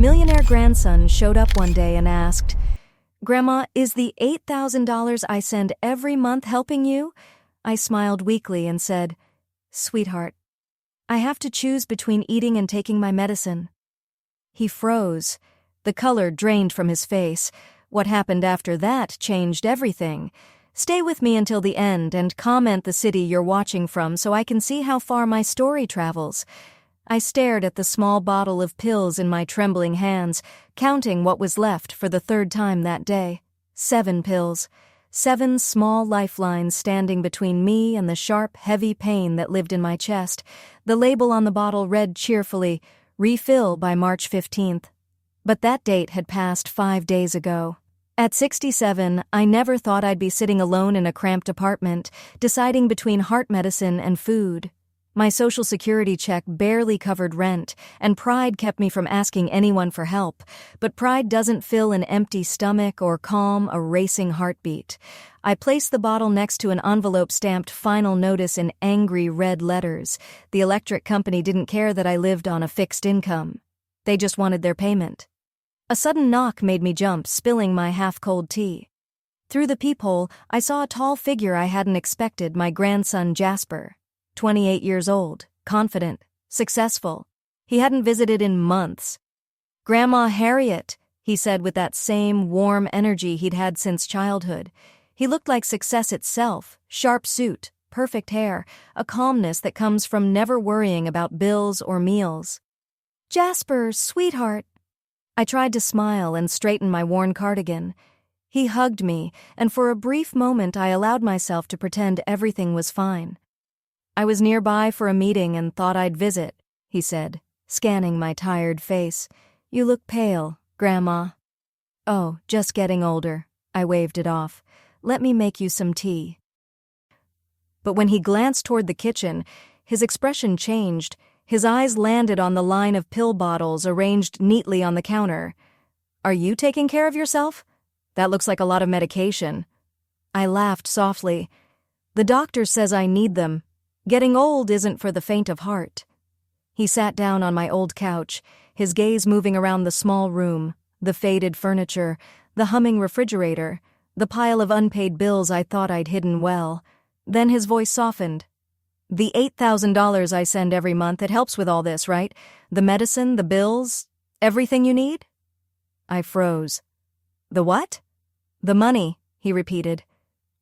millionaire grandson showed up one day and asked, "Grandma, is the $8,000 I send every month helping you?" I smiled weakly and said, "Sweetheart, I have to choose between eating and taking my medicine." He froze. The color drained from his face. What happened after that changed everything. Stay with me until the end and comment the city you're watching from so I can see how far my story travels. I stared at the small bottle of pills in my trembling hands, counting what was left for the third time that day. 7 pills. 7 small lifelines standing between me and the sharp, heavy pain that lived in my chest. The label on the bottle read cheerfully, "Refill by March 15th. But that date had passed 5 days ago. At 67, I never thought I'd be sitting alone in a cramped apartment, deciding between heart medicine and food. My Social Security check barely covered rent, and pride kept me from asking anyone for help. But pride doesn't fill an empty stomach or calm a racing heartbeat. I placed the bottle next to an envelope stamped "Final Notice" in angry red letters. The electric company didn't care that I lived on a fixed income. They just wanted their payment. A sudden knock made me jump, spilling my half-cold tea. Through the peephole, I saw a tall figure I hadn't expected, my grandson Jasper. 28 years old, confident, successful. He hadn't visited in months. "Grandma Harriet," he said with that same warm energy he'd had since childhood. He looked like success itself, sharp suit, perfect hair, a calmness that comes from never worrying about bills or meals. "Jasper, sweetheart." I tried to smile and straighten my worn cardigan. He hugged me, and for a brief moment I allowed myself to pretend everything was fine. "I was nearby for a meeting and thought I'd visit," he said, scanning my tired face. "You look pale, Grandma." "Oh, just getting older." I waved it off. "Let me make you some tea." But when he glanced toward the kitchen, his expression changed. His eyes landed on the line of pill bottles arranged neatly on the counter. "Are you taking care of yourself? That looks like a lot of medication." I laughed softly. "The doctor says I need them. Getting old isn't for the faint of heart." He sat down on my old couch, his gaze moving around the small room, the faded furniture, the humming refrigerator, the pile of unpaid bills I thought I'd hidden well. Then his voice softened. "The $8,000 I send every month, it helps with all this, right? The medicine, the bills, everything you need?" I froze. "The what?" "The money," he repeated.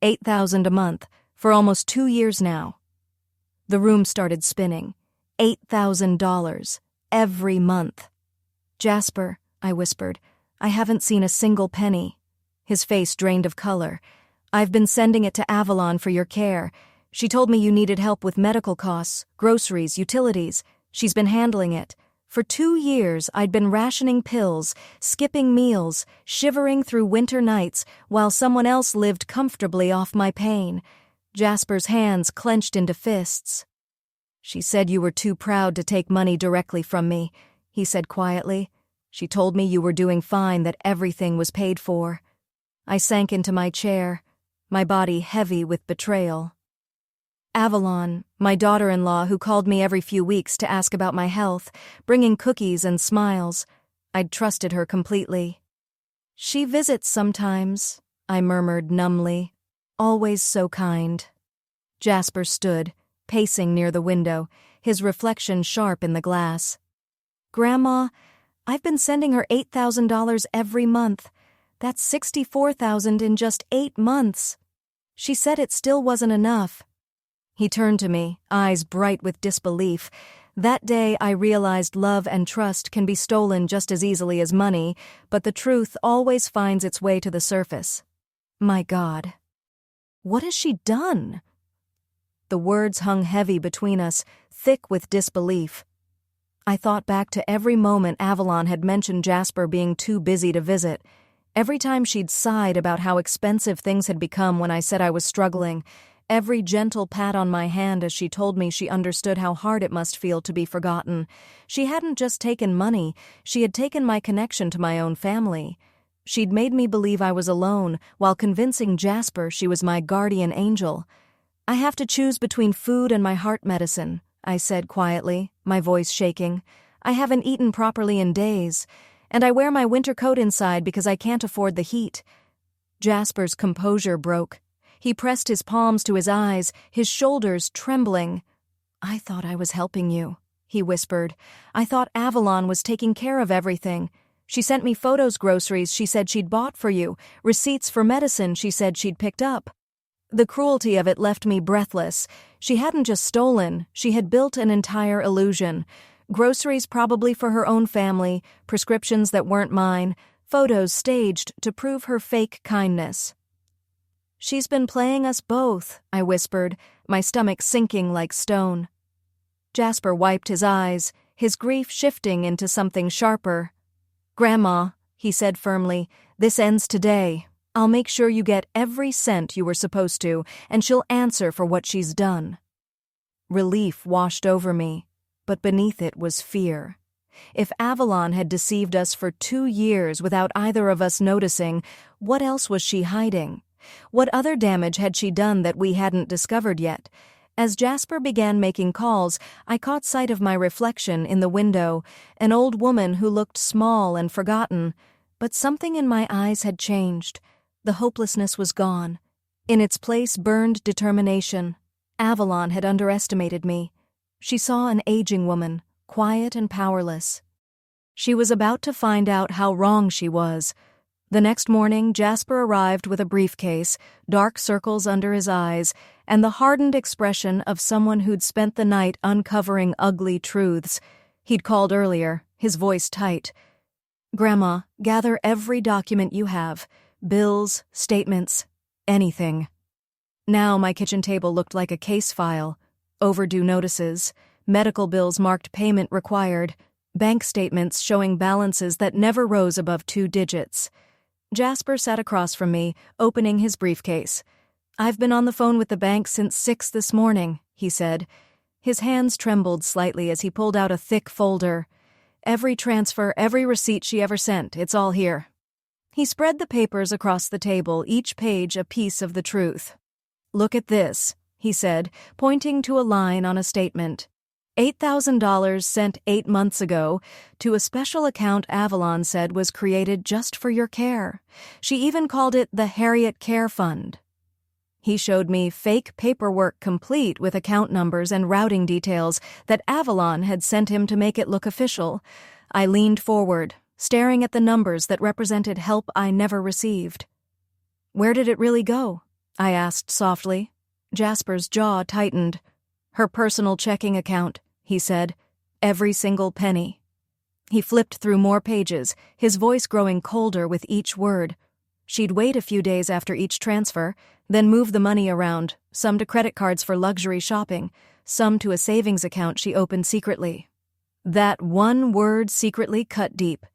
$8,000 a month, for almost 2 years now." The room started spinning. $8,000, every month. "Jasper," I whispered, "I haven't seen a single penny." His face drained of color. "I've been sending it to Avalon for your care. She told me you needed help with medical costs, groceries, utilities. She's been handling it. For 2 years, I'd been rationing pills, skipping meals, shivering through winter nights, while someone else lived comfortably off my pain." Jasper's hands clenched into fists. "She said you were too proud to take money directly from me," he said quietly. "She told me you were doing fine, that everything was paid for." I sank into my chair, my body heavy with betrayal. Avalon, my daughter-in-law who called me every few weeks to ask about my health, bringing cookies and smiles. I'd trusted her completely. "She visits sometimes," I murmured numbly. "Always so kind." Jasper stood, pacing near the window, his reflection sharp in the glass. "Grandma, I've been sending her $8,000 every month. That's $64,000 in just 8 months. She said it still wasn't enough." He turned to me, eyes bright with disbelief. That day I realized love and trust can be stolen just as easily as money, but the truth always finds its way to the surface. My God. What has she done? The words hung heavy between us, thick with disbelief. I thought back to every moment Avalon had mentioned Jasper being too busy to visit. Every time she'd sighed about how expensive things had become when I said I was struggling. Every gentle pat on my hand as she told me she understood how hard it must feel to be forgotten. She hadn't just taken money, she had taken my connection to my own family. She'd made me believe I was alone, while convincing Jasper she was my guardian angel. "I have to choose between food and my heart medicine," I said quietly, my voice shaking. "I haven't eaten properly in days. And I wear my winter coat inside because I can't afford the heat." Jasper's composure broke. He pressed his palms to his eyes, his shoulders trembling. "I thought I was helping you," he whispered. "I thought Avalon was taking care of everything. She sent me photos, groceries she said she'd bought for you, receipts for medicine she said she'd picked up." The cruelty of it left me breathless. She hadn't just stolen, she had built an entire illusion. Groceries probably for her own family, prescriptions that weren't mine, photos staged to prove her fake kindness. "She's been playing us both," I whispered, my stomach sinking like stone. Jasper wiped his eyes, his grief shifting into something sharper. "Grandma," he said firmly, "this ends today. I'll make sure you get every cent you were supposed to, and she'll answer for what she's done." Relief washed over me, but beneath it was fear. If Avalon had deceived us for 2 years without either of us noticing, what else was she hiding? What other damage had she done that we hadn't discovered yet? As Jasper began making calls, I caught sight of my reflection in the window, an old woman who looked small and forgotten. But something in my eyes had changed. The hopelessness was gone. In its place burned determination. Avalon had underestimated me. She saw an aging woman, quiet and powerless. She was about to find out how wrong she was. The next morning, Jasper arrived with a briefcase, dark circles under his eyes, and the hardened expression of someone who'd spent the night uncovering ugly truths. He'd called earlier, his voice tight. "Grandma, gather every document you have. Bills, statements, anything." Now my kitchen table looked like a case file. Overdue notices, medical bills marked payment required, bank statements showing balances that never rose above 2 digits. Jasper sat across from me, opening his briefcase. "I've been on the phone with the bank since 6 this morning," he said. His hands trembled slightly as he pulled out a thick folder. "Every transfer, every receipt she ever sent, it's all here." He spread the papers across the table, each page a piece of the truth. "Look at this," he said, pointing to a line on a statement. $8,000 sent 8 months ago to a special account Avalon said was created just for your care. She even called it the Harriet Care Fund. He showed me fake paperwork complete with account numbers and routing details that Avalon had sent him to make it look official. I leaned forward, staring at the numbers that represented help I never received. "Where did it really go?" I asked softly. Jasper's jaw tightened. "Her personal checking account," he said. "Every single penny." He flipped through more pages, his voice growing colder with each word. She'd wait a few days after each transfer, then move the money around, some to credit cards for luxury shopping, some to a savings account she opened secretly. That one word secretly cut deep.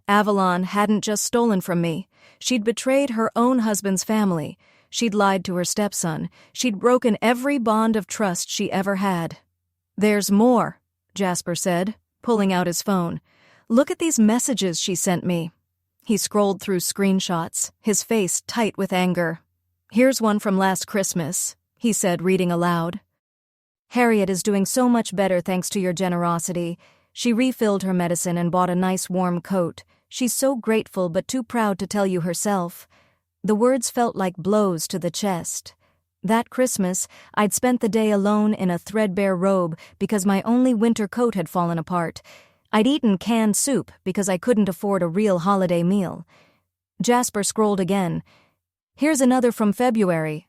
Avalon hadn't just stolen from me. She'd betrayed her own husband's family. She'd lied to her stepson. She'd broken every bond of trust she ever had. "There's more," Jasper said, pulling out his phone. "Look at these messages she sent me." He scrolled through screenshots, his face tight with anger. "Here's one from last Christmas," he said, reading aloud. "Harriet is doing so much better thanks to your generosity. She refilled her medicine and bought a nice warm coat. She's so grateful but too proud to tell you herself." The words felt like blows to the chest. That Christmas, I'd spent the day alone in a threadbare robe because my only winter coat had fallen apart. I'd eaten canned soup because I couldn't afford a real holiday meal. Jasper scrolled again. "Here's another from February.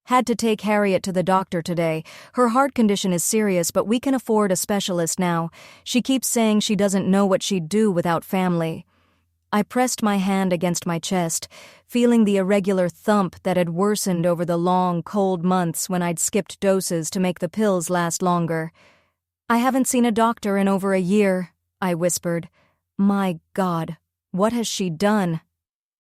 Had to take Harriet to the doctor today. Her heart condition is serious, but we can afford a specialist now. She keeps saying she doesn't know what she'd do without family." I pressed my hand against my chest, feeling the irregular thump that had worsened over the long, cold months when I'd skipped doses to make the pills last longer. "I haven't seen a doctor in over a year," I whispered. My God, what has she done?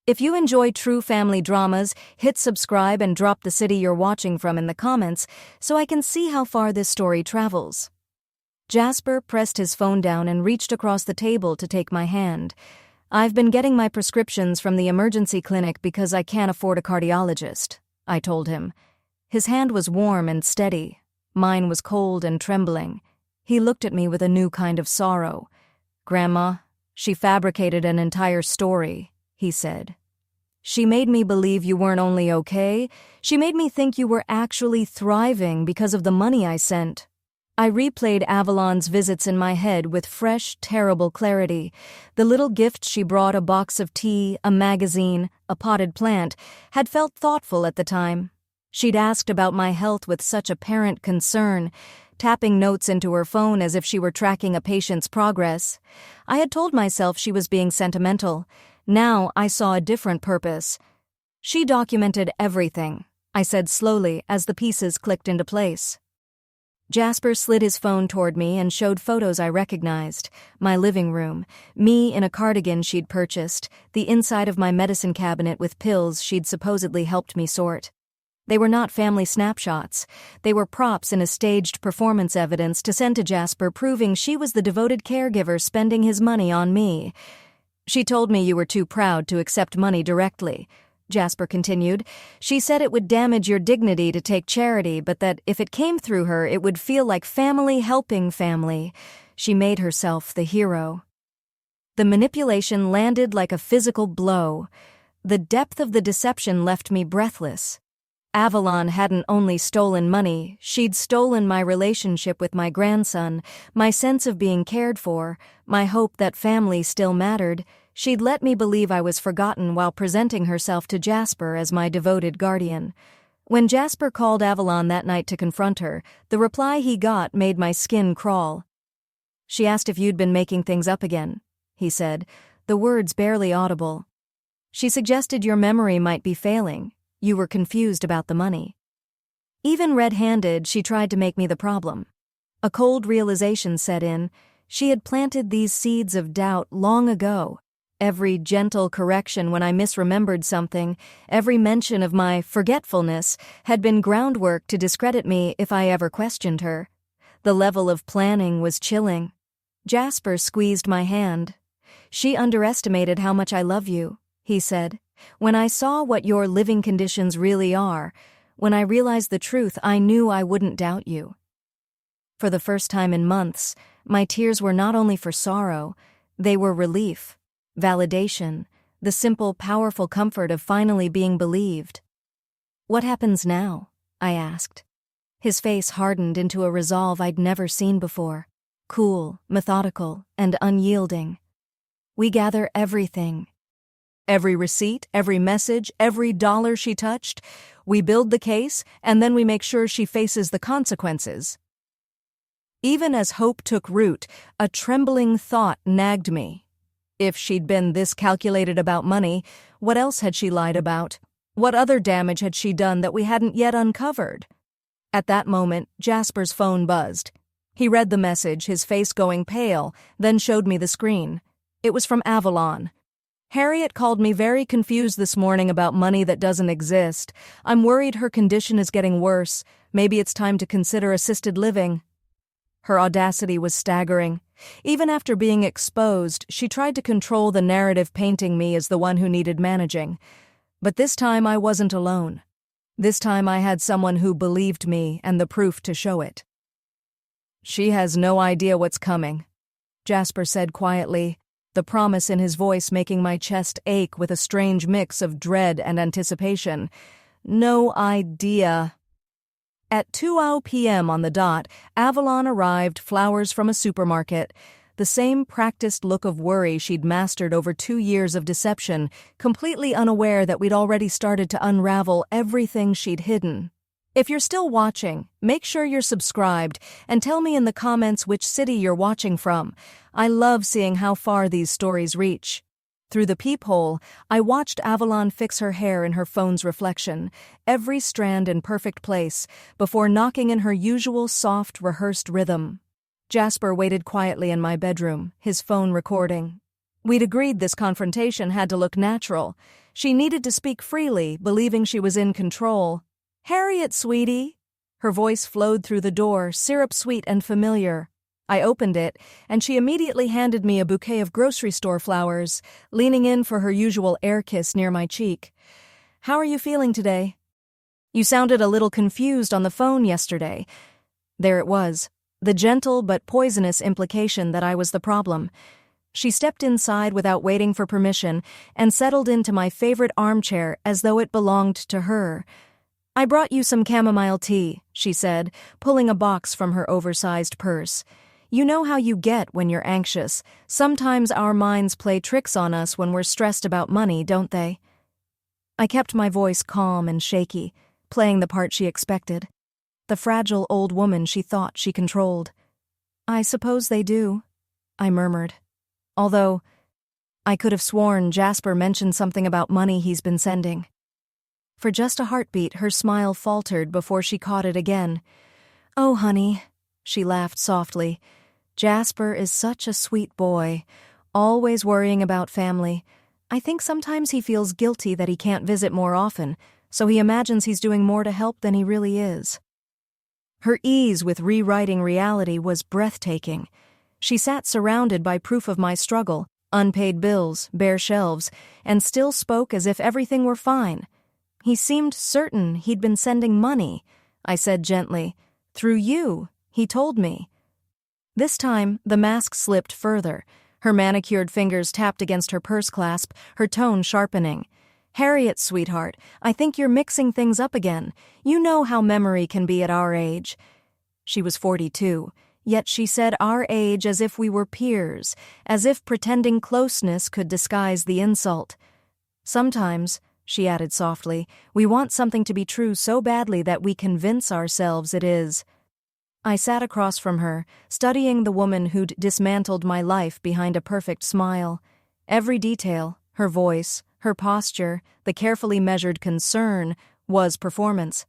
If you enjoy true family dramas, hit subscribe and drop the city you're watching from in the comments so I can see how far this story travels. Jasper pressed his phone down and reached across the table to take my hand. "I've been getting my prescriptions from the emergency clinic because I can't afford a cardiologist," I told him. His hand was warm and steady. Mine was cold and trembling. He looked at me with a new kind of sorrow. "Grandma, She fabricated an entire story, he said. She made me believe you weren't only okay, she made me think you were actually thriving because of the money I sent. I replayed Avalon's visits in my head with fresh, terrible clarity. The little gifts she brought, a box of tea, a magazine, a potted plant, had felt thoughtful at the time. She'd asked about my health with such apparent concern, tapping notes into her phone as if she were tracking a patient's progress. I had told myself she was being sentimental. Now I saw a different purpose. She documented everything, I said slowly as the pieces clicked into place. Jasper slid his phone toward me and showed photos I recognized. My living room, me in a cardigan she'd purchased, the inside of my medicine cabinet with pills she'd supposedly helped me sort. They were not family snapshots. They were props in a staged performance evidence to send to Jasper, proving she was the devoted caregiver spending his money on me. She told me you were too proud to accept money directly, Jasper continued. She said it would damage your dignity to take charity, but that if it came through her, it would feel like family helping family. She made herself the hero. The manipulation landed like a physical blow. The depth of the deception left me breathless. Avalon hadn't only stolen money, she'd stolen my relationship with my grandson, my sense of being cared for, my hope that family still mattered. She'd let me believe I was forgotten while presenting herself to Jasper as my devoted guardian. When Jasper called Avalon that night to confront her, the reply he got made my skin crawl. She asked if you'd been making things up again, he said, the words barely audible. She suggested your memory might be failing. You were confused about the money. Even red-handed, she tried to make me the problem. A cold realization set in. She had planted these seeds of doubt long ago. Every gentle correction when I misremembered something, every mention of my forgetfulness, had been groundwork to discredit me if I ever questioned her. The level of planning was chilling. Jasper squeezed my hand. She underestimated how much I love you, he said. When I saw what your living conditions really are, when I realized the truth, I knew I wouldn't doubt you. For the first time in months, my tears were not only for sorrow, they were relief, validation, the simple, powerful comfort of finally being believed. What happens now? I asked. His face hardened into a resolve I'd never seen before, cool, methodical, and unyielding. We gather everything. Every receipt, every message, every dollar she touched. We build the case, and then we make sure she faces the consequences. Even as hope took root, a trembling thought nagged me. If she'd been this calculated about money, what else had she lied about? What other damage had she done that we hadn't yet uncovered? At that moment, Jasper's phone buzzed. He read the message, his face going pale, then showed me the screen. It was from Avalon. Harriet called me very confused this morning about money that doesn't exist. I'm worried her condition is getting worse. Maybe it's time to consider assisted living. Her audacity was staggering. Even after being exposed, she tried to control the narrative painting me as the one who needed managing. But this time I wasn't alone. This time I had someone who believed me and the proof to show it. She has no idea what's coming, Jasper said quietly, the promise in his voice making my chest ache with a strange mix of dread and anticipation. No idea. At 2 p.m. on the dot, Avalon arrived, flowers from a supermarket. The same practiced look of worry she'd mastered over 2 years of deception, completely unaware that we'd already started to unravel everything she'd hidden. If you're still watching, make sure you're subscribed and tell me in the comments which city you're watching from. I love seeing how far these stories reach. Through the peephole, I watched Avalon fix her hair in her phone's reflection, every strand in perfect place, before knocking in her usual soft, rehearsed rhythm. Jasper waited quietly in my bedroom, his phone recording. We'd agreed this confrontation had to look natural. She needed to speak freely, believing she was in control. "Harriet, sweetie." Her voice flowed through the door, syrup-sweet and familiar. I opened it, and she immediately handed me a bouquet of grocery store flowers, leaning in for her usual air kiss near my cheek. "How are you feeling today? You sounded a little confused on the phone yesterday." There it was, the gentle but poisonous implication that I was the problem. She stepped inside without waiting for permission and settled into my favorite armchair as though it belonged to her. "I brought you some chamomile tea," she said, pulling a box from her oversized purse. "You know how you get when you're anxious. Sometimes our minds play tricks on us when we're stressed about money, don't they?" I kept my voice calm and shaky, playing the part she expected. The fragile old woman she thought she controlled. "I suppose they do," I murmured. Although, I could have sworn Jasper mentioned something about money he's been sending. For just a heartbeat, her smile faltered before she caught it again. "Oh, honey," she laughed softly. "Jasper is such a sweet boy, always worrying about family. I think sometimes he feels guilty that he can't visit more often, so he imagines he's doing more to help than he really is." Her ease with rewriting reality was breathtaking. She sat surrounded by proof of my struggle, unpaid bills, bare shelves, and still spoke as if everything were fine. "He seemed certain he'd been sending money," I said gently. "Through you, he told me." This time, the mask slipped further. Her manicured fingers tapped against her purse clasp, her tone sharpening. "Harriet, sweetheart, I think you're mixing things up again. You know how memory can be at our age." She was 42, yet she said our age as if we were peers, as if pretending closeness could disguise the insult. "Sometimes," she added softly, "we want something to be true so badly that we convince ourselves it is." I sat across from her, studying the woman who'd dismantled my life behind a perfect smile. Every detail, her voice, her posture, the carefully measured concern, was performance.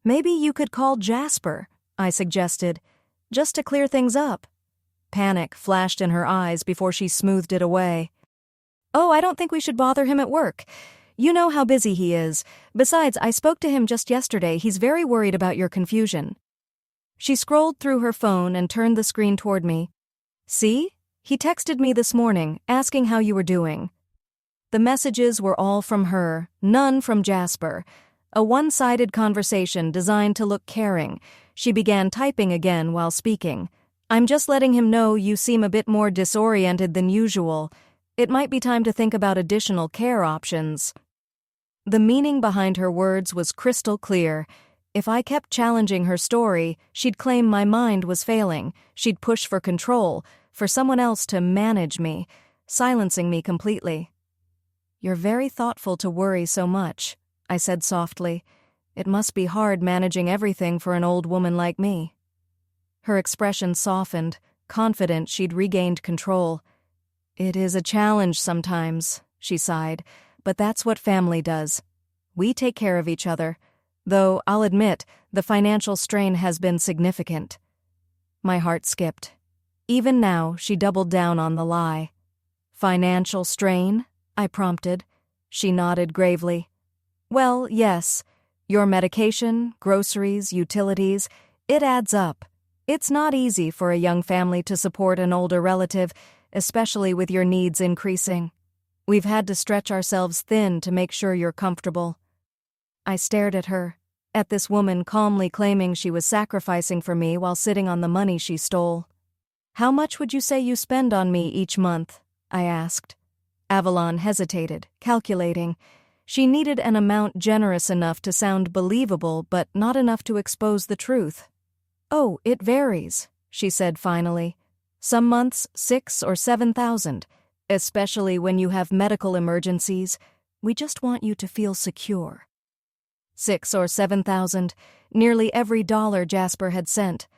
"Maybe you could call Jasper," I suggested, "just to clear things up." Panic flashed in her eyes before she smoothed it away. "Oh, I don't think we should bother him at work. You know how busy he is. Besides, I spoke to him just yesterday. He's very worried about your confusion." She scrolled through her phone and turned the screen toward me. "See? He texted me this morning, asking how you were doing." The messages were all from her, none from Jasper. A one-sided conversation designed to look caring. She began typing again while speaking. "I'm just letting him know you seem a bit more disoriented than usual. It might be time to think about additional care options." The meaning behind her words was crystal clear. If I kept challenging her story, she'd claim my mind was failing. She'd push for control, for someone else to manage me, silencing me completely. "You're very thoughtful to worry so much," I said softly. "It must be hard managing everything for an old woman like me." Her expression softened, confident she'd regained control. "It is a challenge sometimes," she sighed, "but that's what family does. We take care of each other. Though, I'll admit, the financial strain has been significant." My heart skipped. Even now, she doubled down on the lie. "Financial strain?" I prompted. She nodded gravely. "Well, yes. Your medication, groceries, utilities, it adds up. It's not easy for a young family to support an older relative, especially with your needs increasing. We've had to stretch ourselves thin to make sure you're comfortable." I stared at her, at this woman calmly claiming she was sacrificing for me while sitting on the money she stole. "How much would you say you spend on me each month?" I asked. Avalon hesitated, calculating. She needed an amount generous enough to sound believable, but not enough to expose the truth. "Oh, it varies," she said finally. "Some months 6,000 or 7,000, especially when you have medical emergencies. We just want you to feel secure." 6,000 or 7,000, nearly every dollar Jasper had sent.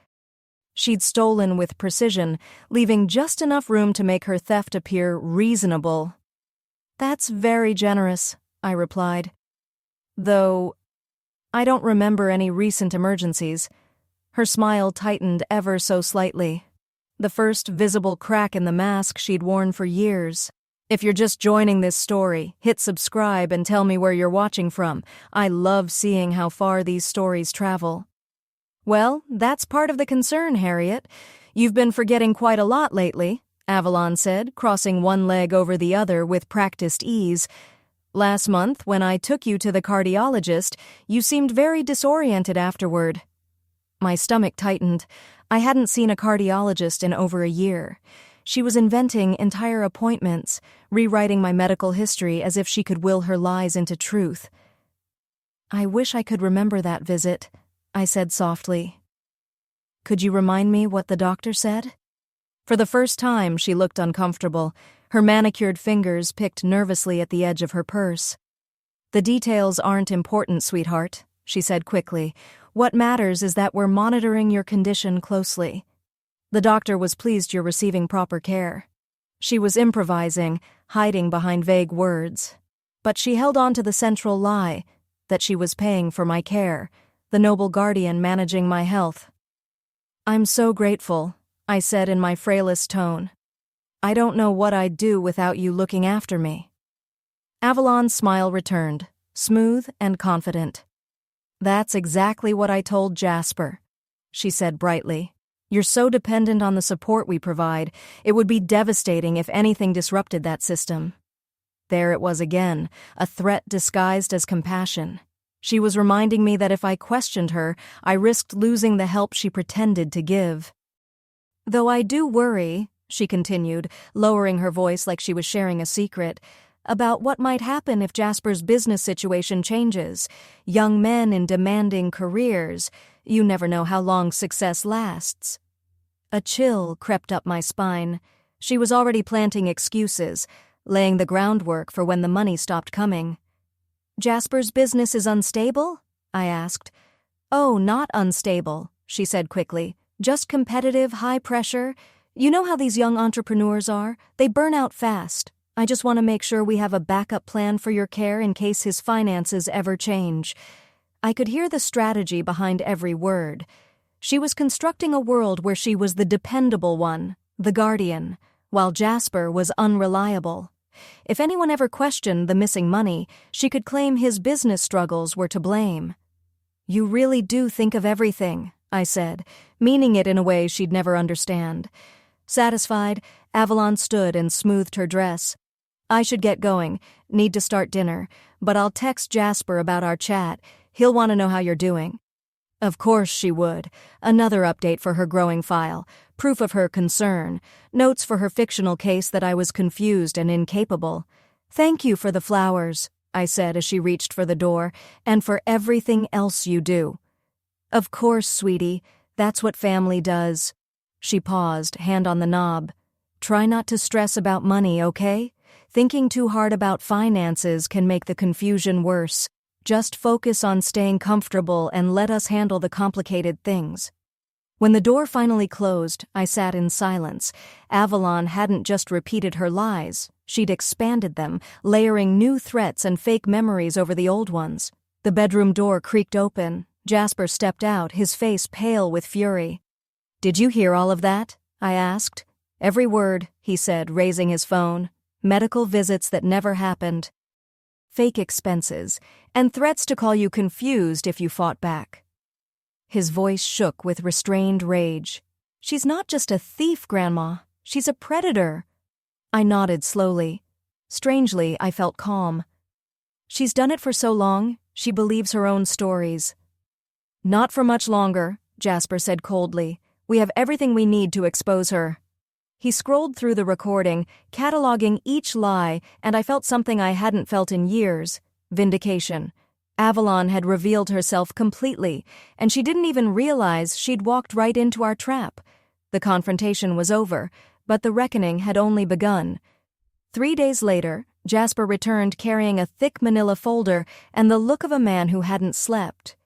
She'd stolen with precision, leaving just enough room to make her theft appear reasonable. "That's very generous," I replied. "Though I don't remember any recent emergencies." Her smile tightened ever so slightly, the first visible crack in the mask she'd worn for years. If you're just joining this story, hit subscribe and tell me where you're watching from. I love seeing how far these stories travel. "Well, that's part of the concern, Harriet. You've been forgetting quite a lot lately," Avalon said, crossing one leg over the other with practiced ease. "Last month, when I took you to the cardiologist, you seemed very disoriented afterward." My stomach tightened. I hadn't seen a cardiologist in over a year. She was inventing entire appointments, rewriting my medical history as if she could will her lies into truth. "I wish I could remember that visit," I said softly. "Could you remind me what the doctor said?" For the first time, she looked uncomfortable. Her manicured fingers picked nervously at the edge of her purse. "The details aren't important, sweetheart," she said quickly. "What matters is that we're monitoring your condition closely. The doctor was pleased you're receiving proper care." She was improvising, hiding behind vague words. But she held on to the central lie, that she was paying for my care, the noble guardian managing my health. "I'm so grateful," I said in my frailest tone. "I don't know what I'd do without you looking after me." Avalon's smile returned, smooth and confident. "That's exactly what I told Jasper," she said brightly. "You're so dependent on the support we provide, it would be devastating if anything disrupted that system." There it was again, a threat disguised as compassion. She was reminding me that if I questioned her, I risked losing the help she pretended to give. "Though I do worry," she continued, lowering her voice like she was sharing a secret, "about what might happen if Jasper's business situation changes. Young men in demanding careers, you never know how long success lasts." A chill crept up my spine. She was already planting excuses, laying the groundwork for when the money stopped coming. "Jasper's business is unstable?" I asked. "Oh, not unstable," she said quickly. "Just competitive, high pressure. You know how these young entrepreneurs are? They burn out fast. I just want to make sure we have a backup plan for your care in case his finances ever change." I could hear the strategy behind every word. She was constructing a world where she was the dependable one, the guardian, while Jasper was unreliable. If anyone ever questioned the missing money, she could claim his business struggles were to blame. "You really do think of everything," I said, meaning it in a way she'd never understand. Satisfied, Avalon stood and smoothed her dress. "I should get going, need to start dinner, but I'll text Jasper about our chat. He'll want to know how you're doing." Of course she would. Another update for her growing file, proof of her concern, notes for her fictional case that I was confused and incapable. "Thank you for the flowers," I said as she reached for the door, "and for everything else you do." "Of course, sweetie, that's what family does." She paused, hand on the knob. "Try not to stress about money, okay? Thinking too hard about finances can make the confusion worse. Just focus on staying comfortable and let us handle the complicated things." When the door finally closed, I sat in silence. Avalon hadn't just repeated her lies. She'd expanded them, layering new threats and fake memories over the old ones. The bedroom door creaked open. Jasper stepped out, his face pale with fury. "Did you hear all of that?" I asked. "Every word," he said, raising his phone. "Medical visits that never happened. Fake expenses, and threats to call you confused if you fought back." His voice shook with restrained rage. "She's not just a thief, Grandma. She's a predator." I nodded slowly. Strangely, I felt calm. "She's done it for so long, she believes her own stories." "Not for much longer," Jasper said coldly. "We have everything we need to expose her." He scrolled through the recording, cataloging each lie, and I felt something I hadn't felt in years: vindication. Avalon had revealed herself completely, and she didn't even realize she'd walked right into our trap. The confrontation was over, but the reckoning had only begun. 3 days later, Jasper returned carrying a thick manila folder and the look of a man who hadn't slept.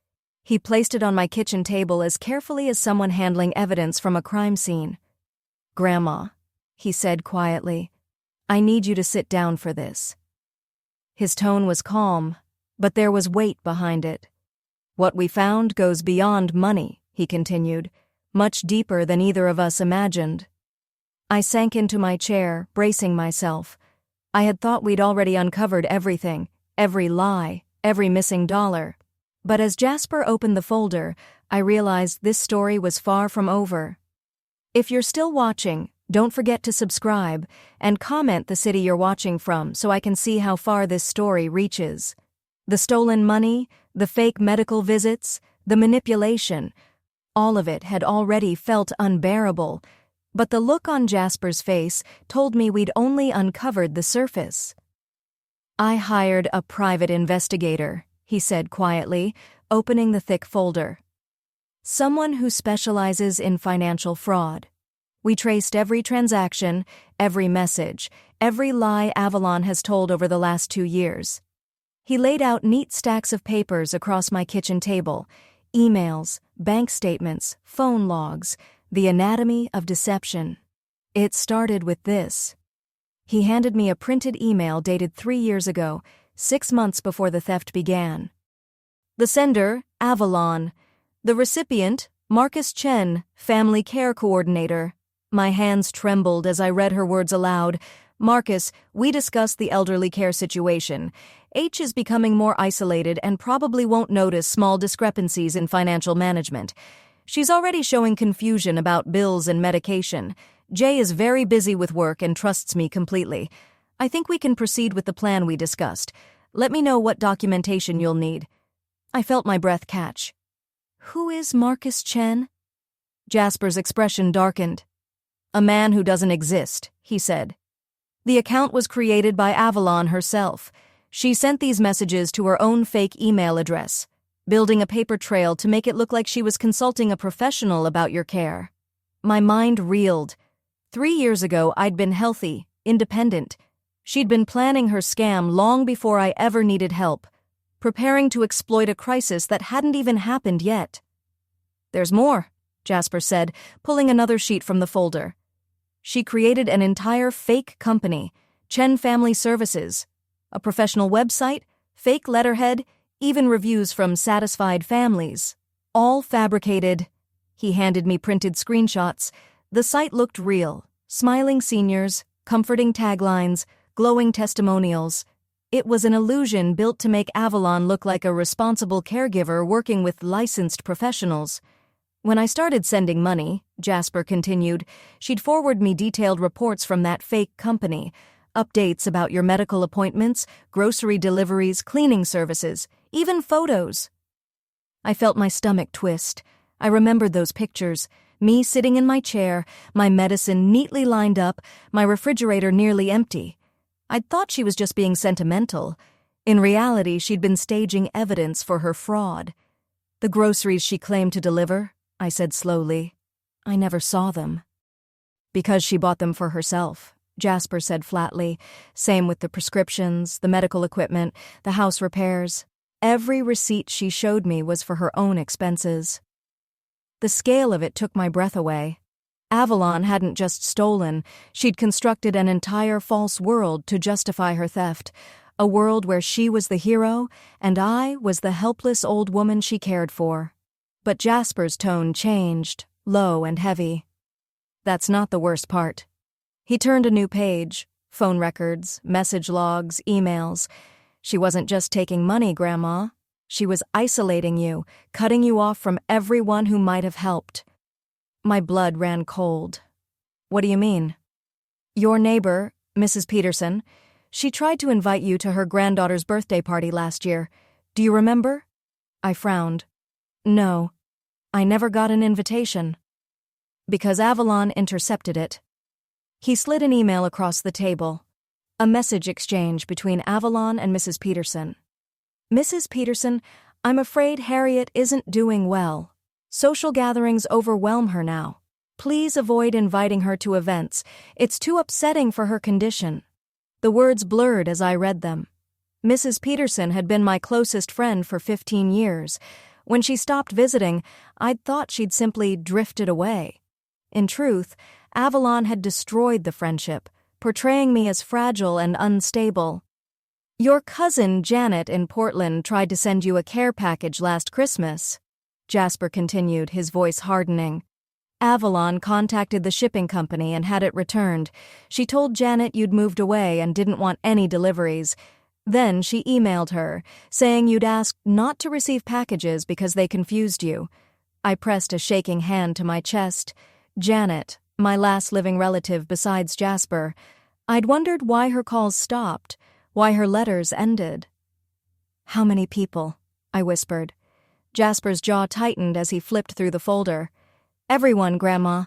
He placed it on my kitchen table as carefully as someone handling evidence from a crime scene. "Grandma," he said quietly, "I need you to sit down for this." His tone was calm, but there was weight behind it. "What we found goes beyond money," he continued, "much deeper than either of us imagined." I sank into my chair, bracing myself. I had thought we'd already uncovered everything, every lie, every missing dollar. But as Jasper opened the folder, I realized this story was far from over. If you're still watching, don't forget to subscribe and comment the city you're watching from so I can see how far this story reaches. The stolen money, the fake medical visits, the manipulation, all of it had already felt unbearable. But the look on Jasper's face told me we'd only uncovered the surface. "I hired a private investigator," he said quietly, opening the thick folder. "Someone who specializes in financial fraud. We traced every transaction, every message, every lie Avalon has told over the last 2 years." He laid out neat stacks of papers across my kitchen table: emails, bank statements, phone logs, the anatomy of deception. "It started with this." He handed me a printed email dated 3 years ago, 6 months before the theft began. The sender, Avalon. The recipient, Marcus Chen, family care coordinator. My hands trembled as I read her words aloud. "Marcus, we discussed the elderly care situation. H is becoming more isolated and probably won't notice small discrepancies in financial management. She's already showing confusion about bills and medication. J is very busy with work and trusts me completely. I think we can proceed with the plan we discussed. Let me know what documentation you'll need." I felt my breath catch. "Who is Marcus Chen?" Jasper's expression darkened. "A man who doesn't exist," he said. "The account was created by Avalon herself. She sent these messages to her own fake email address, building a paper trail to make it look like she was consulting a professional about your care." My mind reeled. 3 years ago, I'd been healthy, independent. She'd been planning her scam long before I ever needed help, preparing to exploit a crisis that hadn't even happened yet. "There's more," Jasper said, pulling another sheet from the folder. "She created an entire fake company, Chen Family Services, a professional website, fake letterhead, even reviews from satisfied families. All fabricated." He handed me printed screenshots. The site looked real: smiling seniors, comforting taglines, glowing testimonials. It was an illusion built to make Avalon look like a responsible caregiver working with licensed professionals. "When I started sending money," Jasper continued, "she'd forward me detailed reports from that fake company, updates about your medical appointments, grocery deliveries, cleaning services, even photos." I felt my stomach twist. I remembered those pictures: me sitting in my chair, my medicine neatly lined up, my refrigerator nearly empty. I'd thought she was just being sentimental. In reality, she'd been staging evidence for her fraud. "The groceries she claimed to deliver," I said slowly, "I never saw them." "Because she bought them for herself," Jasper said flatly. "Same with the prescriptions, the medical equipment, the house repairs. Every receipt she showed me was for her own expenses." The scale of it took my breath away. Avalon hadn't just stolen, she'd constructed an entire false world to justify her theft, a world where she was the hero and I was the helpless old woman she cared for. But Jasper's tone changed, low and heavy. "That's not the worst part." He turned a new page: phone records, message logs, emails. "She wasn't just taking money, Grandma. She was isolating you, cutting you off from everyone who might have helped." My blood ran cold. "What do you mean?" "Your neighbor, Mrs. Peterson, she tried to invite you to her granddaughter's birthday party last year. Do you remember?" I frowned. "No, I never got an invitation." "Because Avalon intercepted it." He slid an email across the table. A message exchange between Avalon and Mrs. Peterson. "Mrs. Peterson, I'm afraid Harriet isn't doing well. Social gatherings overwhelm her now. Please avoid inviting her to events. It's too upsetting for her condition." The words blurred as I read them. Mrs. Peterson had been my closest friend for 15 years. When she stopped visiting, I'd thought she'd simply drifted away. In truth, Avalon had destroyed the friendship, portraying me as fragile and unstable. "Your cousin Janet in Portland tried to send you a care package last Christmas," Jasper continued, his voice hardening. "Avalon contacted the shipping company and had it returned. She told Janet you'd moved away and didn't want any deliveries. Then she emailed her, saying you'd asked not to receive packages because they confused you." I pressed a shaking hand to my chest. Janet, my last living relative besides Jasper. I'd wondered why her calls stopped, why her letters ended. "How many people?" I whispered. Jasper's jaw tightened as he flipped through the folder. "Everyone, Grandma."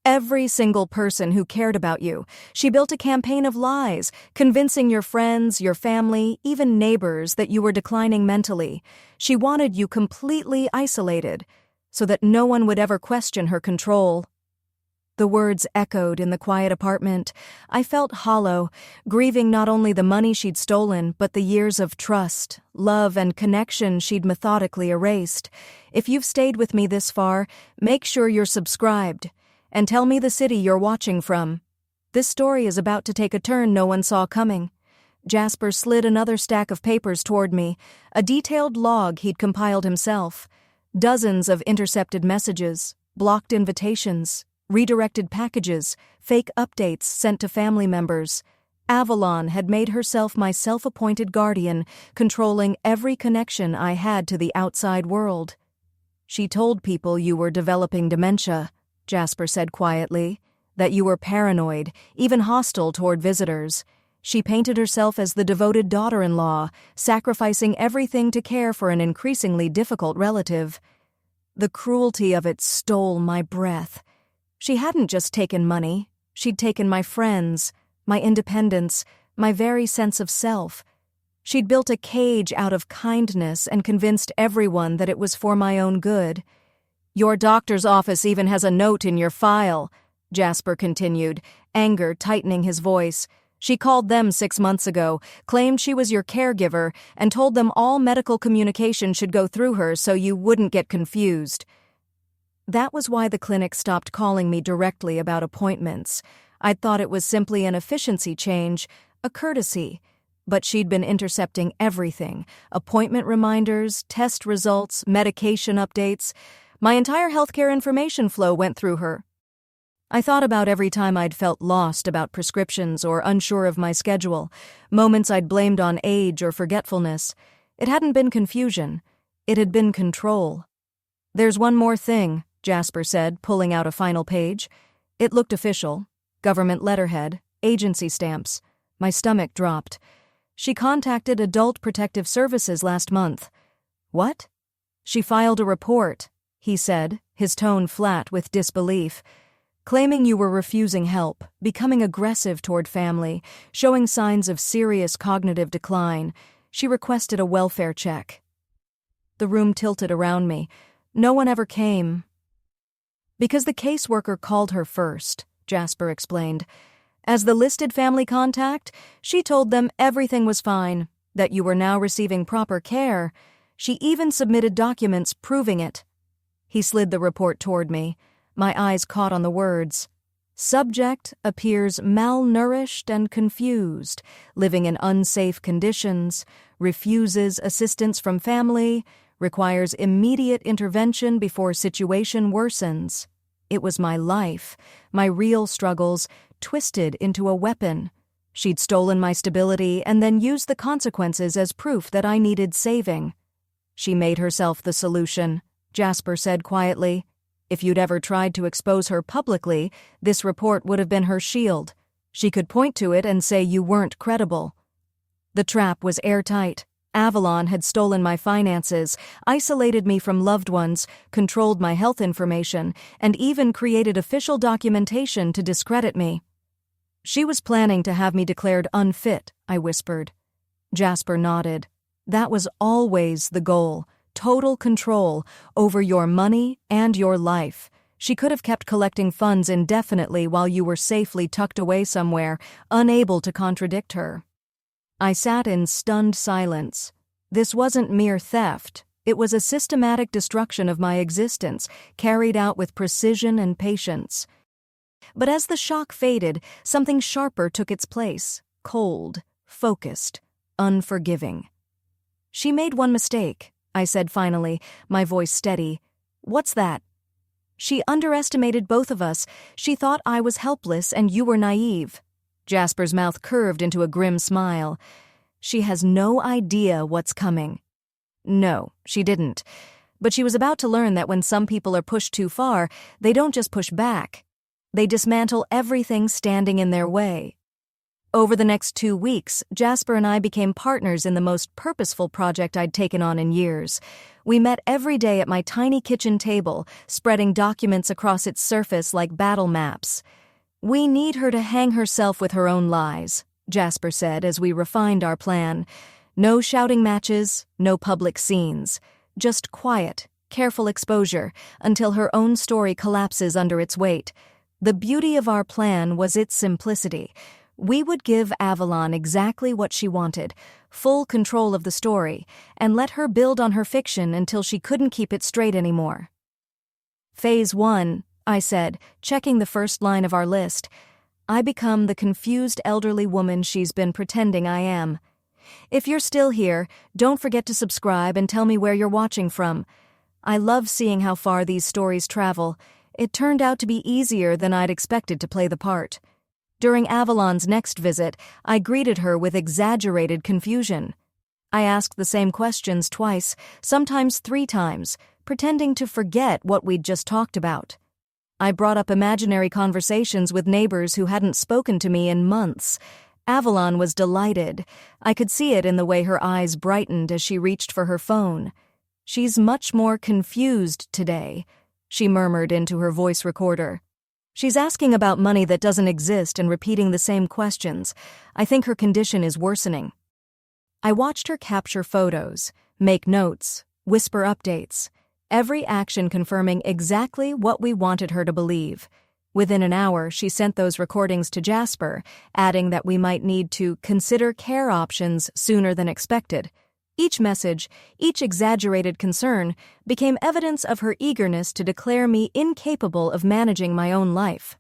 Every single person who cared about you. She built a campaign of lies, convincing your friends, your family, even neighbors that you were declining mentally. She wanted you completely isolated, so that no one would ever question her control. The words echoed in the quiet apartment. I felt hollow, grieving not only the money she'd stolen, but the years of trust, love, and connection she'd methodically erased. If you've stayed with me this far, make sure you're subscribed. And tell me the city you're watching from. This story is about to take a turn no one saw coming. Jasper slid another stack of papers toward me, a detailed log he'd compiled himself. Dozens of intercepted messages, blocked invitations, redirected packages, fake updates sent to family members. Avalon had made herself my self-appointed guardian, controlling every connection I had to the outside world. She told people you were developing dementia, Jasper said quietly, that you were paranoid, even hostile toward visitors. She painted herself as the devoted daughter-in-law, sacrificing everything to care for an increasingly difficult relative. The cruelty of it stole my breath. She hadn't just taken money, she'd taken my friends, my independence, my very sense of self. She'd built a cage out of kindness and convinced everyone that it was for my own good. Your doctor's office even has a note in your file, Jasper continued, anger tightening his voice. She called them 6 months ago, claimed she was your caregiver, and told them all medical communication should go through her so you wouldn't get confused. That was why the clinic stopped calling me directly about appointments. I'd thought it was simply an efficiency change, a courtesy. But she'd been intercepting everything: appointment reminders, test results, medication updates. My entire healthcare information flow went through her. I thought about every time I'd felt lost about prescriptions or unsure of my schedule, moments I'd blamed on age or forgetfulness. It hadn't been confusion. It had been control. There's one more thing, Jasper said, pulling out a final page. It looked official. Government letterhead, agency stamps. My stomach dropped. She contacted Adult Protective Services last month. What? She filed a report, he said, his tone flat with disbelief. Claiming you were refusing help, becoming aggressive toward family, showing signs of serious cognitive decline. She requested a welfare check. The room tilted around me. No one ever came. Because the caseworker called her first, Jasper explained. As the listed family contact, she told them everything was fine, that you were now receiving proper care. She even submitted documents proving it. He slid the report toward me. My eyes caught on the words. Subject appears malnourished and confused, living in unsafe conditions, refuses assistance from family, requires immediate intervention before situation worsens. It was my life, my real struggles, twisted into a weapon. She'd stolen my stability and then used the consequences as proof that I needed saving. She made herself the solution, Jasper said quietly. If you'd ever tried to expose her publicly, this report would have been her shield. She could point to it and say you weren't credible. The trap was airtight. Avalon had stolen my finances, isolated me from loved ones, controlled my health information, and even created official documentation to discredit me. She was planning to have me declared unfit, I whispered. Jasper nodded. That was always the goal. Total control over your money and your life. She could have kept collecting funds indefinitely while you were safely tucked away somewhere, unable to contradict her. I sat in stunned silence. This wasn't mere theft. It was a systematic destruction of my existence, carried out with precision and patience. But as the shock faded, something sharper took its place, cold, focused, unforgiving. She made one mistake, I said finally, my voice steady. What's that? She underestimated both of us. She thought I was helpless and you were naive. Jasper's mouth curved into a grim smile. She has no idea what's coming. No, she didn't. But she was about to learn that when some people are pushed too far, they don't just push back. They dismantle everything standing in their way. Over the next 2 weeks, Jasper and I became partners in the most purposeful project I'd taken on in years. We met every day at my tiny kitchen table, spreading documents across its surface like battle maps. "We need her to hang herself with her own lies," Jasper said as we refined our plan. "No shouting matches, no public scenes. Just quiet, careful exposure until her own story collapses under its weight." The beauty of our plan was its simplicity. We would give Avalon exactly what she wanted, full control of the story, and let her build on her fiction until she couldn't keep it straight anymore. "Phase 1, I said, checking the first line of our list. "I become the confused elderly woman she's been pretending I am. If you're still here, don't forget to subscribe and tell me where you're watching from. I love seeing how far these stories travel. It turned out to be easier than I'd expected to play the part." During Avalon's next visit, I greeted her with exaggerated confusion. I asked the same questions twice, sometimes 3 times, pretending to forget what we'd just talked about. I brought up imaginary conversations with neighbors who hadn't spoken to me in months. Avalon was delighted. I could see it in the way her eyes brightened as she reached for her phone. "She's much more confused today," she murmured into her voice recorder. "She's asking about money that doesn't exist and repeating the same questions. I think her condition is worsening." I watched her capture photos, make notes, whisper updates, every action confirming exactly what we wanted her to believe. Within an hour, she sent those recordings to Jasper, adding that we might need to consider care options sooner than expected. Each message, each exaggerated concern, became evidence of her eagerness to declare me incapable of managing my own life.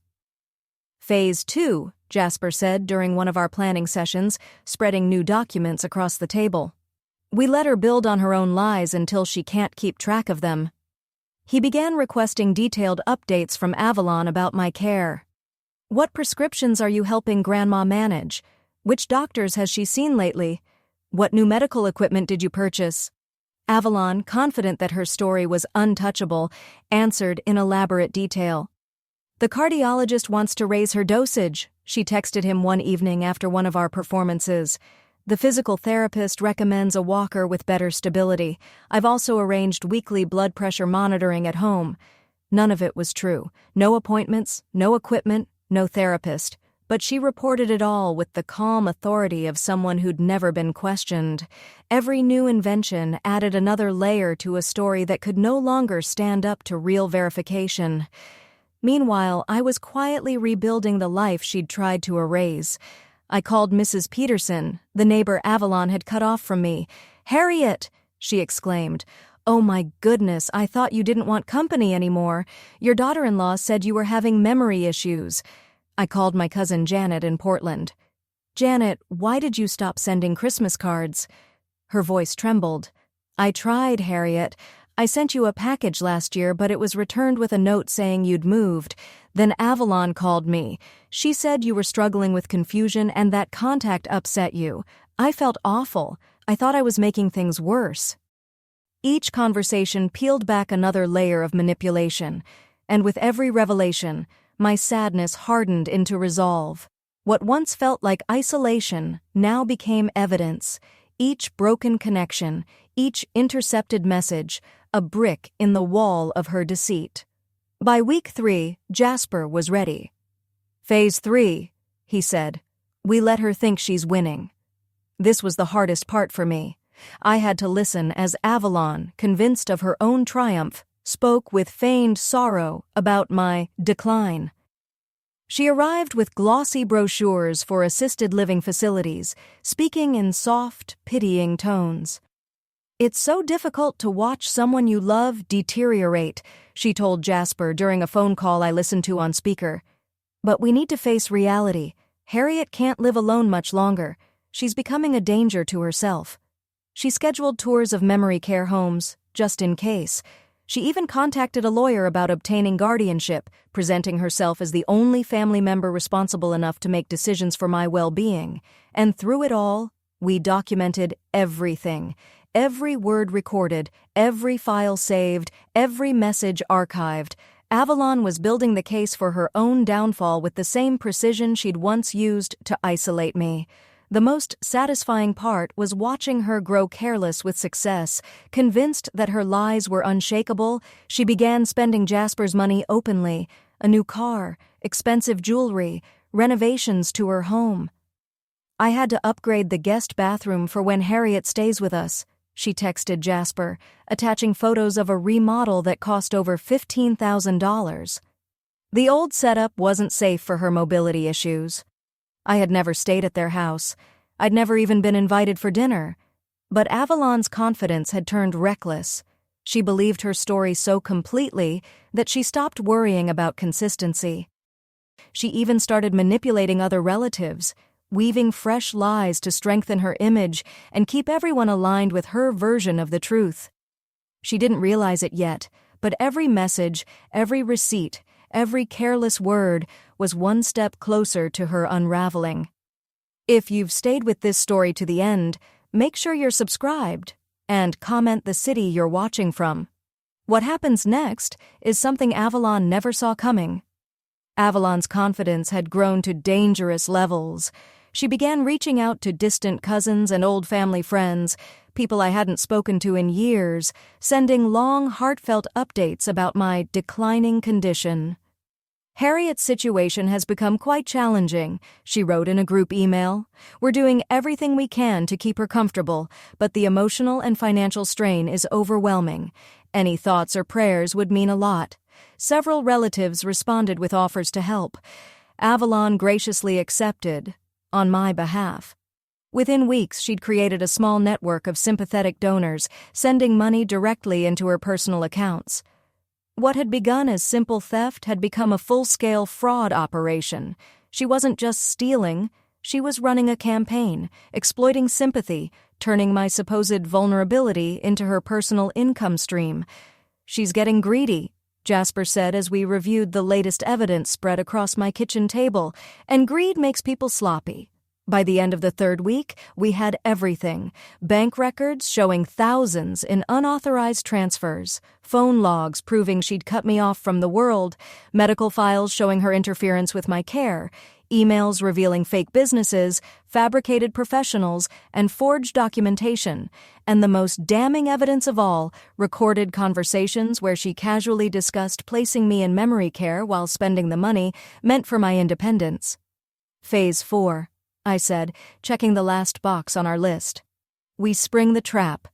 "Phase 2, Jasper said during one of our planning sessions, spreading new documents across the table. "We let her build on her own lies until she can't keep track of them." He began requesting detailed updates from Avalon about my care. "What prescriptions are you helping Grandma manage? Which doctors has she seen lately? What new medical equipment did you purchase?" Avalon, confident that her story was untouchable, answered in elaborate detail. "The cardiologist wants to raise her dosage," she texted him one evening after one of our performances. "The physical therapist recommends a walker with better stability. I've also arranged weekly blood pressure monitoring at home." None of it was true. No appointments, no equipment, no therapist. But she reported it all with the calm authority of someone who'd never been questioned. Every new invention added another layer to a story that could no longer stand up to real verification. Meanwhile, I was quietly rebuilding the life she'd tried to erase. I called Mrs. Peterson, the neighbor Avalon had cut off from me. "Harriet!" she exclaimed. "Oh my goodness, I thought you didn't want company anymore. Your daughter-in-law said you were having memory issues." I called my cousin Janet in Portland. "Janet, why did you stop sending Christmas cards?" Her voice trembled. "I tried, Harriet. I sent you a package last year, but it was returned with a note saying you'd moved. Then Avalon called me. She said you were struggling with confusion and that contact upset you. I felt awful. I thought I was making things worse." Each conversation peeled back another layer of manipulation, and with every revelation, my sadness hardened into resolve. What once felt like isolation now became evidence. Each broken connection, each intercepted message, a brick in the wall of her deceit. By week 3, Jasper was ready. "Phase 3, he said. "We let her think she's winning." This was the hardest part for me. I had to listen as Avalon, convinced of her own triumph, spoke with feigned sorrow about my decline. She arrived with glossy brochures for assisted living facilities, speaking in soft, pitying tones. "It's so difficult to watch someone you love deteriorate," she told Jasper during a phone call I listened to on speaker. "But we need to face reality. Harriet can't live alone much longer. She's becoming a danger to herself." She scheduled tours of memory care homes, just in case. She even contacted a lawyer about obtaining guardianship, presenting herself as the only family member responsible enough to make decisions for my well-being. And through it all, we documented everything. Every word recorded, every file saved, every message archived. Avalon was building the case for her own downfall with the same precision she'd once used to isolate me. The most satisfying part was watching her grow careless with success. Convinced that her lies were unshakable, she began spending Jasper's money openly: a new car, expensive jewelry, renovations to her home. "I had to upgrade the guest bathroom for when Harriet stays with us," she texted Jasper, attaching photos of a remodel that cost over $15,000. The old setup wasn't safe for her mobility issues. I had never stayed at their house. I'd never even been invited for dinner. But Avalon's confidence had turned reckless. She believed her story so completely that she stopped worrying about consistency. She even started manipulating other relatives, weaving fresh lies to strengthen her image and keep everyone aligned with her version of the truth. She didn't realize it yet, but every message, every receipt, every careless word was one step closer to her unraveling. If you've stayed with this story to the end, make sure you're subscribed and comment the city you're watching from. What happens next is something Avalon never saw coming. Avalon's confidence had grown to dangerous levels. She began reaching out to distant cousins and old family friends, people I hadn't spoken to in years, sending long, heartfelt updates about my declining condition. "Harriet's situation has become quite challenging," she wrote in a group email. "We're doing everything we can to keep her comfortable, but the emotional and financial strain is overwhelming. Any thoughts or prayers would mean a lot." Several relatives responded with offers to help. Avalon graciously accepted, on my behalf. Within weeks, she'd created a small network of sympathetic donors, sending money directly into her personal accounts. What had begun as simple theft had become a full-scale fraud operation. She wasn't just stealing, she was running a campaign, exploiting sympathy, turning my supposed vulnerability into her personal income stream. "She's getting greedy," Jasper said as we reviewed the latest evidence spread across my kitchen table, "and greed makes people sloppy." By the end of the third week, we had everything: bank records showing thousands in unauthorized transfers, phone logs proving she'd cut me off from the world, medical files showing her interference with my care, emails revealing fake businesses, fabricated professionals, and forged documentation, and the most damning evidence of all, recorded conversations where she casually discussed placing me in memory care while spending the money meant for my independence. Phase 4. I said, checking the last box on our list. "We spring the trap."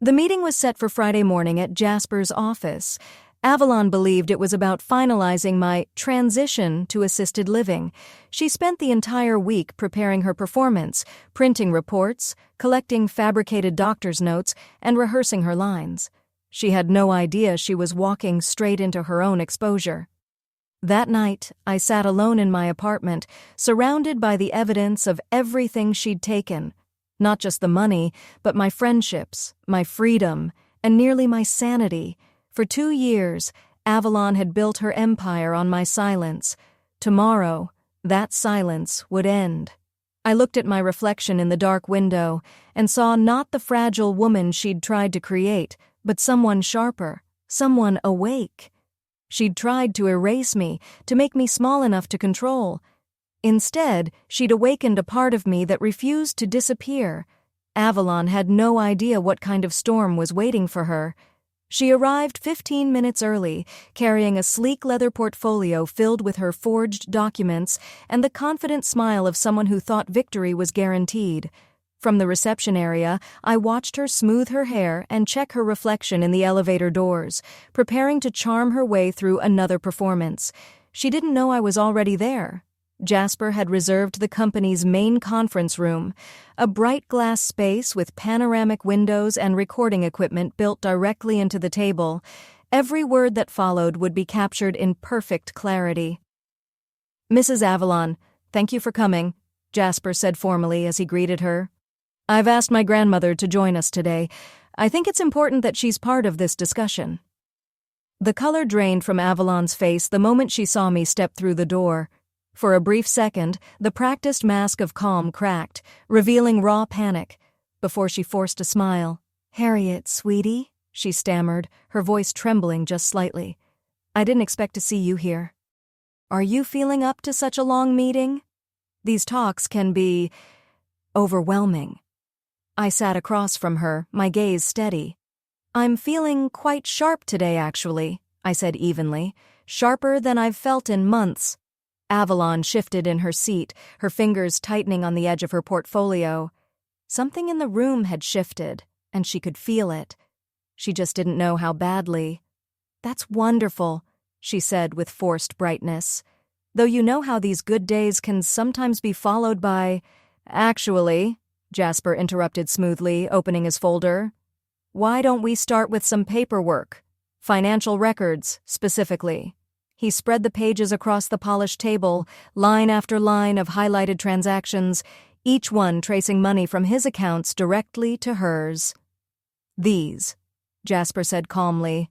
The meeting was set for Friday morning at Jasper's office. Avalon believed it was about finalizing my transition to assisted living. She spent the entire week preparing her performance, printing reports, collecting fabricated doctor's notes, and rehearsing her lines. She had no idea she was walking straight into her own exposure. That night, I sat alone in my apartment, surrounded by the evidence of everything she'd taken. Not just the money, but my friendships, my freedom, and nearly my sanity. For 2 years, Avalon had built her empire on my silence. Tomorrow, that silence would end. I looked at my reflection in the dark window and saw not the fragile woman she'd tried to create, but someone sharper, someone awake. She'd tried to erase me, to make me small enough to control. Instead, she'd awakened a part of me that refused to disappear. Avalon had no idea what kind of storm was waiting for her. She arrived 15 minutes early, carrying a sleek leather portfolio filled with her forged documents and the confident smile of someone who thought victory was guaranteed. From the reception area, I watched her smooth her hair and check her reflection in the elevator doors, preparing to charm her way through another performance. She didn't know I was already there. Jasper had reserved the company's main conference room, a bright glass space with panoramic windows and recording equipment built directly into the table. Every word that followed would be captured in perfect clarity. "Mrs. Avalon, thank you for coming," Jasper said formally as he greeted her. "I've asked my grandmother to join us today. I think it's important that she's part of this discussion." The color drained from Avalon's face the moment she saw me step through the door. For a brief second, the practiced mask of calm cracked, revealing raw panic, before she forced a smile. "Harriet, sweetie," she stammered, her voice trembling just slightly. I didn't expect to see you here. Are you feeling up to such a long meeting? These talks can be overwhelming. I sat across from her, my gaze steady. I'm feeling quite sharp today, actually, I said evenly. Sharper than I've felt in months. Avalon shifted in her seat, her fingers tightening on the edge of her portfolio. Something in the room had shifted, and she could feel it. She just didn't know how badly. That's wonderful, she said with forced brightness. Though you know how these good days can sometimes be followed by… Actually, Jasper interrupted smoothly, opening his folder. Why don't we start with some paperwork? Financial records, specifically. He spread the pages across the polished table, line after line of highlighted transactions, each one tracing money from his accounts directly to hers. These, Jasper said calmly,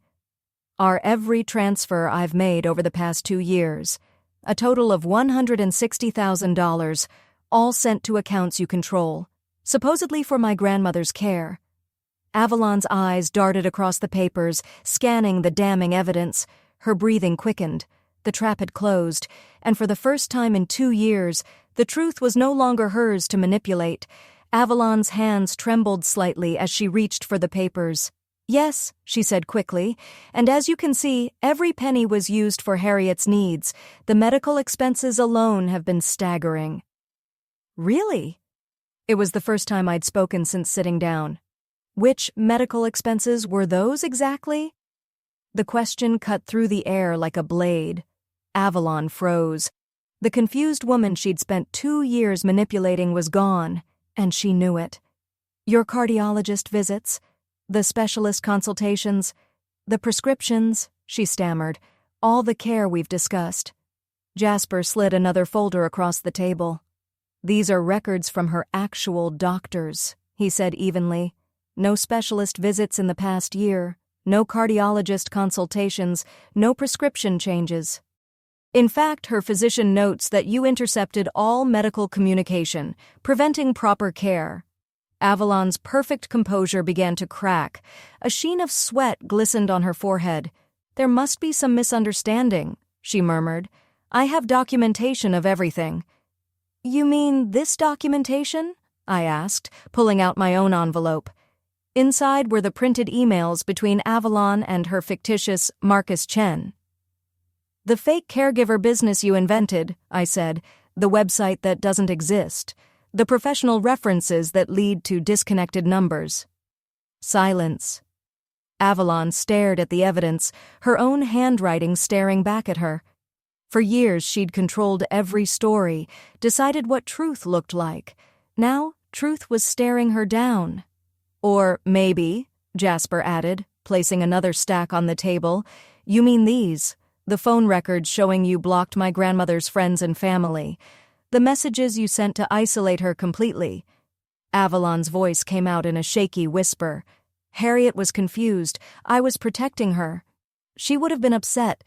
are every transfer I've made over the past 2 years, a total of $160,000, all sent to accounts you control, supposedly for my grandmother's care. Avalon's eyes darted across the papers, scanning the damning evidence. Her breathing quickened. The trap had closed, and for the first time in 2 years, the truth was no longer hers to manipulate. Avalon's hands trembled slightly as she reached for the papers. Yes, she said quickly, and as you can see, every penny was used for Harriet's needs. The medical expenses alone have been staggering. Really? It was the first time I'd spoken since sitting down. Which medical expenses were those exactly? The question cut through the air like a blade. Avalon froze. The confused woman she'd spent 2 years manipulating was gone, and she knew it. Your cardiologist visits, the specialist consultations, the prescriptions, she stammered, all the care we've discussed. Jasper slid another folder across the table. These are records from her actual doctors, he said evenly. No specialist visits in the past year. No cardiologist consultations, no prescription changes. In fact, her physician notes that you intercepted all medical communication, preventing proper care. Avalon's perfect composure began to crack. A sheen of sweat glistened on her forehead. There must be some misunderstanding, she murmured. I have documentation of everything. You mean this documentation? I asked, pulling out my own envelope. Inside were the printed emails between Avalon and her fictitious Marcus Chen. The fake caregiver business you invented, I said, the website that doesn't exist, the professional references that lead to disconnected numbers. Silence. Avalon stared at the evidence, her own handwriting staring back at her. For years she'd controlled every story, decided what truth looked like. Now truth was staring her down. Or maybe, Jasper added, placing another stack on the table, you mean these, the phone records showing you blocked my grandmother's friends and family, the messages you sent to isolate her completely. Avalon's voice came out in a shaky whisper. Harriet was confused. I was protecting her. She would have been upset.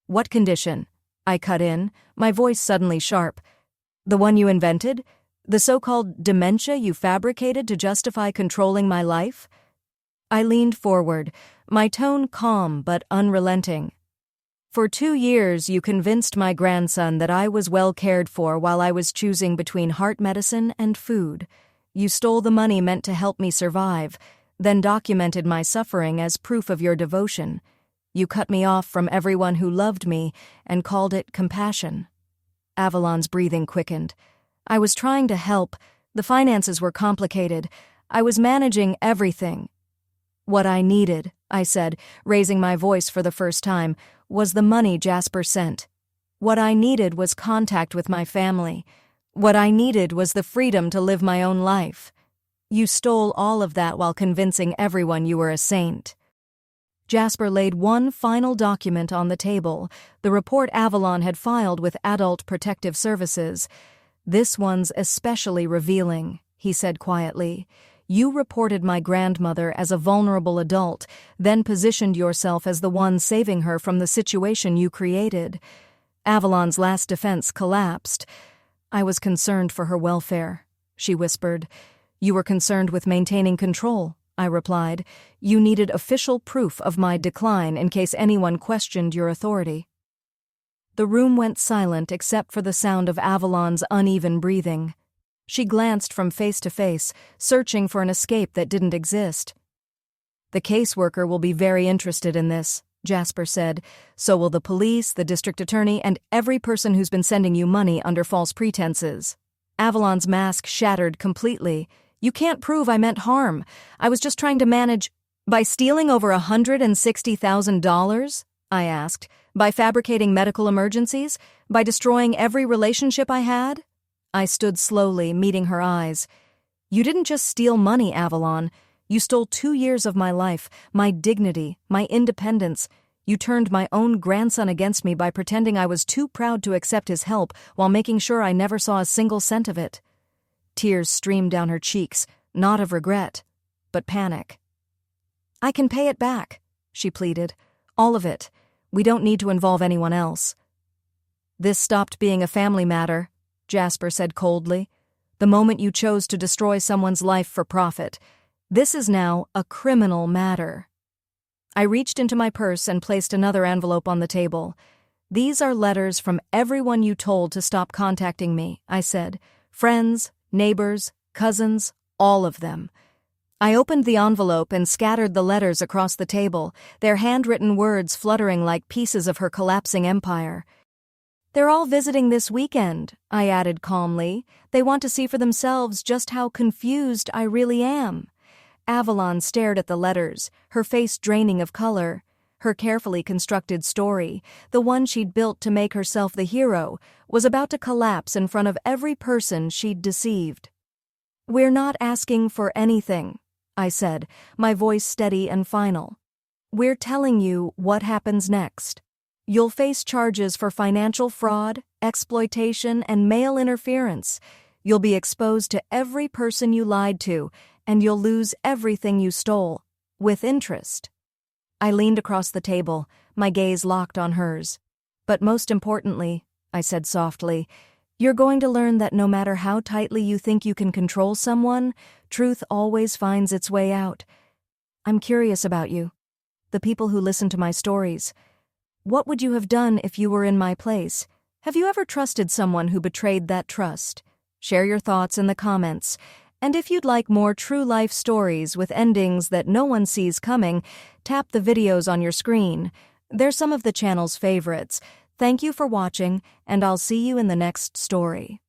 What condition? I cut in, my voice suddenly sharp. The one you invented? The so-called dementia you fabricated to justify controlling my life? I leaned forward, my tone calm but unrelenting. For 2 years you convinced my grandson that I was well cared for while I was choosing between heart medicine and food. You stole the money meant to help me survive, then documented my suffering as proof of your devotion. You cut me off from everyone who loved me and called it compassion. Avalon's breathing quickened. I was trying to help. The finances were complicated. I was managing everything. What I needed, I said, raising my voice for the first time, was the money Jasper sent. What I needed was contact with my family. What I needed was the freedom to live my own life. You stole all of that while convincing everyone you were a saint. Jasper laid one final document on the table, the report Avalon had filed with Adult Protective Services. This one's especially revealing, he said quietly. You reported my grandmother as a vulnerable adult, then positioned yourself as the one saving her from the situation you created. Avalon's last defense collapsed. I was concerned for her welfare, she whispered. You were concerned with maintaining control, I replied. You needed official proof of my decline in case anyone questioned your authority. The room went silent except for the sound of Avalon's uneven breathing. She glanced from face to face, searching for an escape that didn't exist. The caseworker will be very interested in this, Jasper said. So will the police, the district attorney, and every person who's been sending you money under false pretenses. Avalon's mask shattered completely. You can't prove I meant harm. I was just trying to manage. By stealing over $160,000? I asked. By fabricating medical emergencies? By destroying every relationship I had? I stood slowly, meeting her eyes. You didn't just steal money, Avalon. You stole 2 years of my life, my dignity, my independence. You turned my own grandson against me by pretending I was too proud to accept his help while making sure I never saw a single cent of it. Tears streamed down her cheeks, not of regret, but panic. I can pay it back, she pleaded. All of it. We don't need to involve anyone else. This stopped being a family matter, Jasper said coldly. The moment you chose to destroy someone's life for profit. This is now a criminal matter. I reached into my purse and placed another envelope on the table. These are letters from everyone you told to stop contacting me, I said. Friends, neighbors, cousins, all of them. I opened the envelope and scattered the letters across the table, their handwritten words fluttering like pieces of her collapsing empire. They're all visiting this weekend, I added calmly. They want to see for themselves just how confused I really am. Avalon stared at the letters, her face draining of color. Her carefully constructed story, the one she'd built to make herself the hero, was about to collapse in front of every person she'd deceived. We're not asking for anything, I said, my voice steady and final. We're telling you what happens next. You'll face charges for financial fraud, exploitation, and mail interference. You'll be exposed to every person you lied to, and you'll lose everything you stole, with interest. I leaned across the table, my gaze locked on hers. But most importantly, I said softly, you're going to learn that no matter how tightly you think you can control someone, truth always finds its way out. I'm curious about you, the people who listen to my stories. What would you have done if you were in my place? Have you ever trusted someone who betrayed that trust? Share your thoughts in the comments. And if you'd like more true-life stories with endings that no one sees coming, tap the videos on your screen. They're some of the channel's favorites. Thank you for watching, and I'll see you in the next story.